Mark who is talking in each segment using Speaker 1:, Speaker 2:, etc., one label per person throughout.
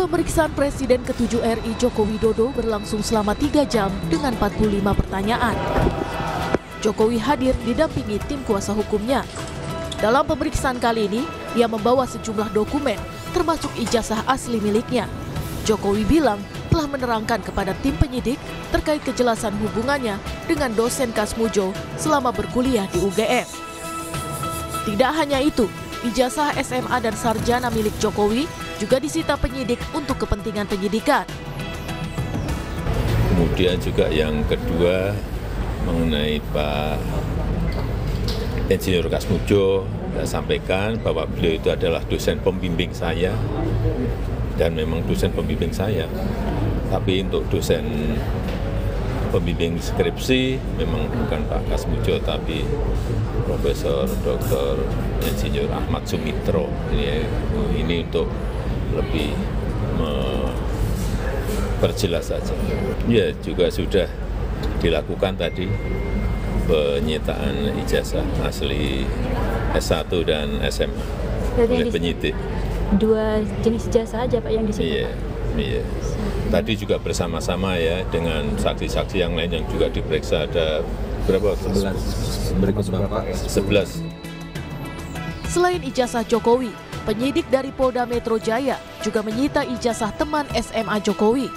Speaker 1: Pemeriksaan Presiden ke-7 RI Joko Widodo berlangsung selama 3 jam dengan 45 pertanyaan. Jokowi hadir didampingi tim kuasa hukumnya. Dalam pemeriksaan kali ini, ia membawa sejumlah dokumen, termasuk ijazah asli miliknya. Jokowi bilang telah menerangkan kepada tim penyidik terkait kejelasan hubungannya dengan dosen Kasmujo selama berkuliah di UGM. Tidak hanya itu, ijazah SMA dan sarjana milik Jokowi juga disita penyidik untuk kepentingan penyidikan.
Speaker 2: Kemudian juga yang kedua mengenai Pak Insinyur Kasmujo, saya sampaikan bahwa beliau itu adalah dosen pembimbing saya dan memang dosen pembimbing saya. Tapi untuk dosen pembimbing skripsi memang bukan Pak Kasmujo tapi Profesor Dr. Insinyur Ahmad Sumitro. Ini untuk lebih memperjelas saja. Ya, juga sudah dilakukan tadi penyitaan ijazah asli S1 dan SMA oleh penyidik.
Speaker 3: Dua jenis ijazah aja Pak yang disita?
Speaker 2: Iya. Tadi juga bersama-sama ya dengan saksi-saksi yang lain yang juga diperiksa, ada berapa?
Speaker 4: 11. Berikut Bapak.
Speaker 2: 11.
Speaker 1: Selain ijazah Jokowi, penyidik dari Polda Metro Jaya juga menyita ijazah teman SMA Jokowi.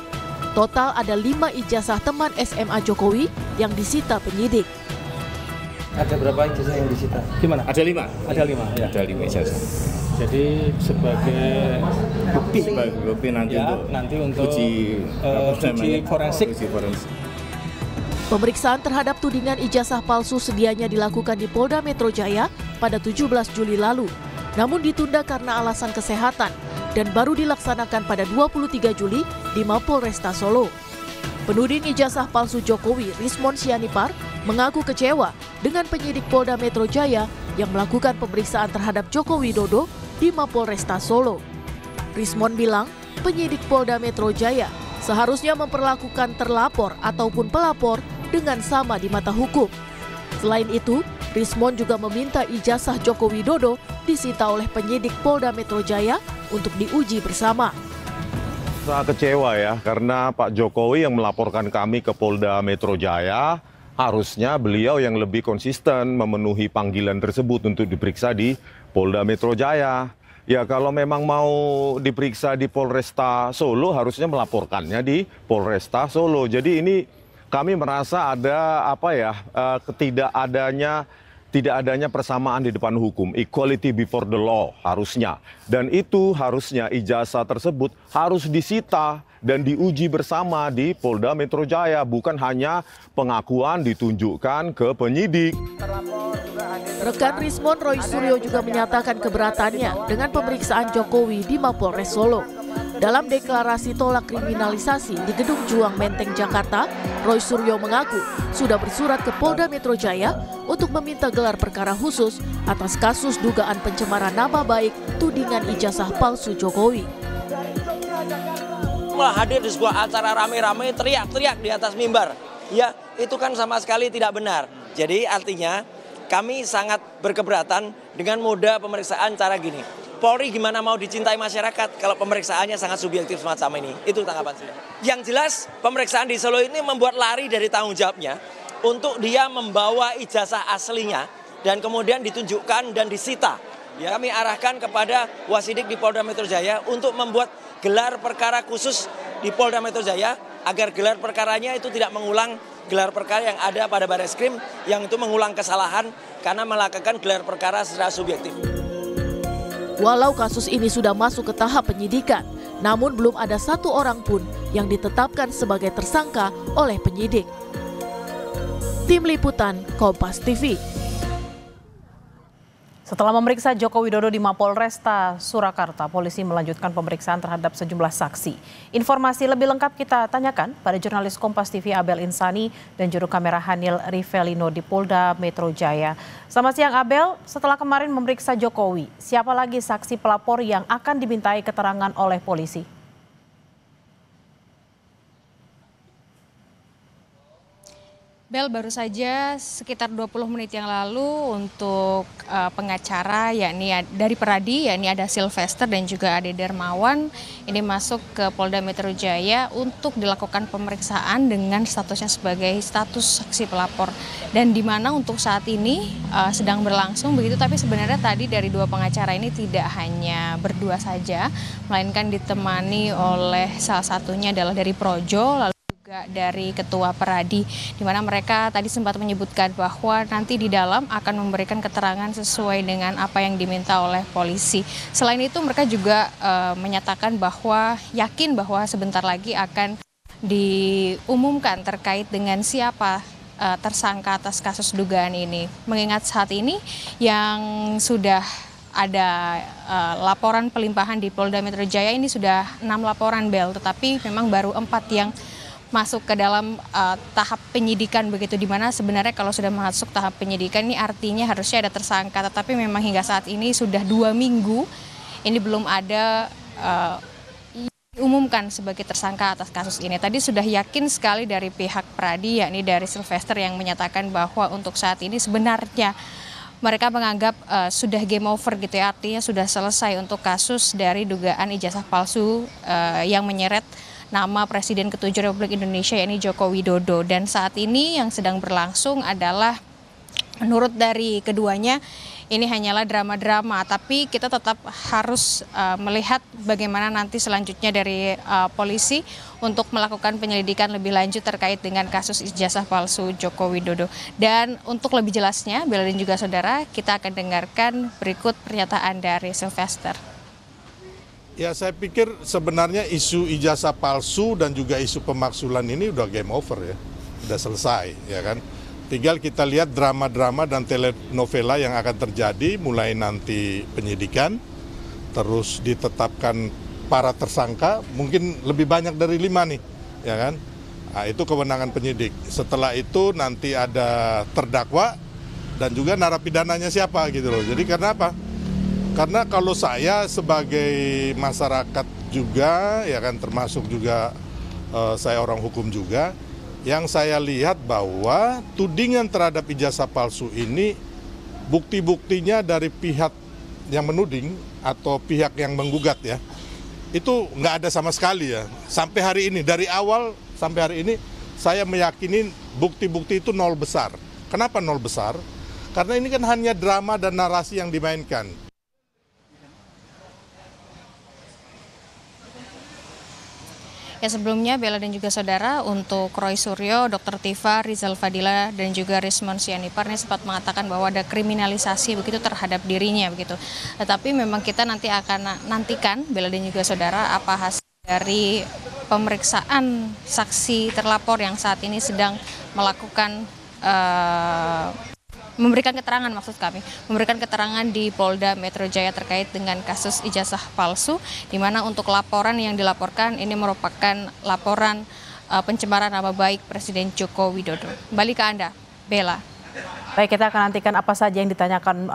Speaker 1: Total ada 5 ijazah teman SMA Jokowi yang disita penyidik.
Speaker 4: Ada berapa ijazah yang disita?
Speaker 5: Gimana?
Speaker 4: Ada 5.
Speaker 5: Ada 5 ya.
Speaker 4: Ada 5 ijazah.
Speaker 5: Jadi sebagai
Speaker 4: bukti nanti
Speaker 5: ya, untuk uji forensik.
Speaker 1: Pemeriksaan terhadap tudingan ijazah palsu sedianya dilakukan di Polda Metro Jaya pada 17 Juli lalu. Namun ditunda karena alasan kesehatan dan baru dilaksanakan pada 23 Juli di Mapolresta Solo. Penuding ijazah palsu Jokowi, Rismon Sianipar, mengaku kecewa dengan penyidik Polda Metro Jaya yang melakukan pemeriksaan terhadap Joko Widodo di Mapolresta Solo. Rismon bilang, penyidik Polda Metro Jaya seharusnya memperlakukan terlapor ataupun pelapor dengan sama di mata hukum. Selain itu, Rismon juga meminta ijazah Joko Widodo disita oleh penyidik Polda Metro Jaya untuk diuji bersama.
Speaker 6: Saya kecewa ya, karena Pak Jokowi yang melaporkan kami ke Polda Metro Jaya, harusnya beliau yang lebih konsisten memenuhi panggilan tersebut untuk diperiksa di Polda Metro Jaya. Ya kalau memang mau diperiksa di Polresta Solo, harusnya melaporkannya di Polresta Solo. Jadi ini kami merasa ada tidak adanya persamaan di depan hukum, equality before the law harusnya. Dan itu harusnya ijazah tersebut harus disita dan diuji bersama di Polda Metro Jaya, bukan hanya pengakuan ditunjukkan ke penyidik.
Speaker 1: Rekan Rismon, Roy Suryo, juga menyatakan keberatannya dengan pemeriksaan Jokowi di Mapolres Solo. Dalam deklarasi tolak kriminalisasi di Gedung Juang Menteng, Jakarta, Roy Suryo mengaku sudah bersurat ke Polda Metro Jaya untuk meminta gelar perkara khusus atas kasus dugaan pencemaran nama baik tudingan ijazah palsu Jokowi.
Speaker 7: Hadir di sebuah acara rame-rame teriak-teriak di atas mimbar. Ya, itu kan sama sekali tidak benar. Jadi artinya kami sangat berkeberatan dengan moda pemeriksaan cara gini. Polri gimana mau dicintai masyarakat kalau pemeriksaannya sangat subjektif semacam ini? Itu tanggapan saya. Yang jelas pemeriksaan di Solo ini membuat lari dari tanggung jawabnya untuk dia membawa ijazah aslinya dan kemudian ditunjukkan dan disita. Ya, kami arahkan kepada Wasidik di Polda Metro Jaya untuk membuat gelar perkara khusus di Polda Metro Jaya agar gelar perkaranya itu tidak mengulang gelar perkara yang ada pada Barreskrim yang itu mengulang kesalahan karena melakukan gelar perkara secara subjektif.
Speaker 1: Walau kasus ini sudah masuk ke tahap penyidikan, namun belum ada satu orang pun yang ditetapkan sebagai tersangka oleh penyidik. Tim Liputan Kompas TV.
Speaker 8: Setelah memeriksa Joko Widodo di Mapolresta Surakarta, polisi melanjutkan pemeriksaan terhadap sejumlah saksi. Informasi lebih lengkap kita tanyakan pada jurnalis Kompas TV Abel Insani dan juru kamera Hanil Rivelino di Polda Metro Jaya. Selamat siang Abel, setelah kemarin memeriksa Jokowi, siapa lagi saksi pelapor yang akan dimintai keterangan oleh polisi?
Speaker 9: Bel, baru saja sekitar 20 menit yang lalu untuk pengacara yakni dari Peradi, yakni ada Sylvester dan juga Ade Dermawan ini masuk ke Polda Metro Jaya untuk dilakukan pemeriksaan dengan statusnya sebagai status saksi pelapor. Dan di mana untuk saat ini sedang berlangsung begitu, tapi sebenarnya tadi dari dua pengacara ini tidak hanya berdua saja, melainkan ditemani oleh salah satunya adalah dari Projo, lalu juga dari Ketua Peradi, di mana mereka tadi sempat menyebutkan bahwa nanti di dalam akan memberikan keterangan sesuai dengan apa yang diminta oleh polisi. Selain itu mereka juga menyatakan bahwa yakin bahwa sebentar lagi akan diumumkan terkait dengan siapa tersangka atas kasus dugaan ini. Mengingat saat ini yang sudah ada laporan pelimpahan di Polda Metro Jaya ini sudah 6 laporan, Bel, tetapi memang baru 4 yang masuk ke dalam tahap penyidikan begitu, di mana sebenarnya kalau sudah masuk tahap penyidikan ini artinya harusnya ada tersangka, tetapi memang hingga saat ini sudah 2 minggu ini belum ada diumumkan sebagai tersangka atas kasus ini. Tadi sudah yakin sekali dari pihak Peradi, yakni dari Sylvester, yang menyatakan bahwa untuk saat ini sebenarnya mereka menganggap sudah game over gitu ya, artinya sudah selesai untuk kasus dari dugaan ijazah palsu yang menyeret nama Presiden ke-7 Republik Indonesia yakni Joko Widodo. Dan saat ini yang sedang berlangsung adalah menurut dari keduanya ini hanyalah drama-drama, tapi kita tetap harus melihat bagaimana nanti selanjutnya dari polisi untuk melakukan penyelidikan lebih lanjut terkait dengan kasus ijazah palsu Joko Widodo. Dan untuk lebih jelasnya, Bella dan juga saudara, kita akan dengarkan berikut pernyataan dari Sylvester.
Speaker 10: Ya, saya pikir sebenarnya isu ijazah palsu dan juga isu pemaksulan ini udah game over ya, udah selesai ya kan. Tinggal kita lihat drama-drama dan telenovela yang akan terjadi mulai nanti penyidikan, terus ditetapkan para tersangka, mungkin lebih banyak dari 5 nih, ya kan. Nah, itu kewenangan penyidik. Setelah itu nanti ada terdakwa dan juga narapidananya siapa gitu loh. Jadi karena apa? Karena kalau saya sebagai masyarakat juga, ya kan, termasuk juga saya orang hukum juga, yang saya lihat bahwa tudingan terhadap ijazah palsu ini bukti-buktinya dari pihak yang menuding atau pihak yang menggugat ya, itu nggak ada sama sekali ya. Sampai hari ini, dari awal sampai hari ini, saya meyakini bukti-bukti itu nol besar. Kenapa nol besar? Karena ini kan hanya drama dan narasi yang dimainkan.
Speaker 9: Ya, sebelumnya Bella dan juga saudara, untuk Roy Suryo, Dr. Tifa, Rizal Fadila dan juga Rismon Sianipar ini sempat mengatakan bahwa ada kriminalisasi begitu terhadap dirinya begitu. Tetapi memang kita nanti akan nantikan, Bella dan juga saudara, apa hasil dari pemeriksaan saksi terlapor yang saat ini sedang melakukan memberikan keterangan, maksud kami, memberikan keterangan di Polda Metro Jaya terkait dengan kasus ijazah palsu, di mana untuk laporan yang dilaporkan ini merupakan laporan pencemaran nama baik Presiden Joko Widodo. Kembali ke Anda, Bella.
Speaker 8: Baik, kita akan nantikan apa saja yang ditanyakan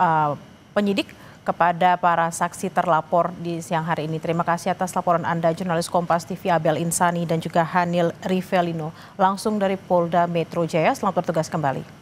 Speaker 8: penyidik kepada para saksi terlapor di siang hari ini. Terima kasih atas laporan Anda, jurnalis Kompas TV Abel Insani dan juga Hanil Rivelino, langsung dari Polda Metro Jaya. Selamat bertugas kembali.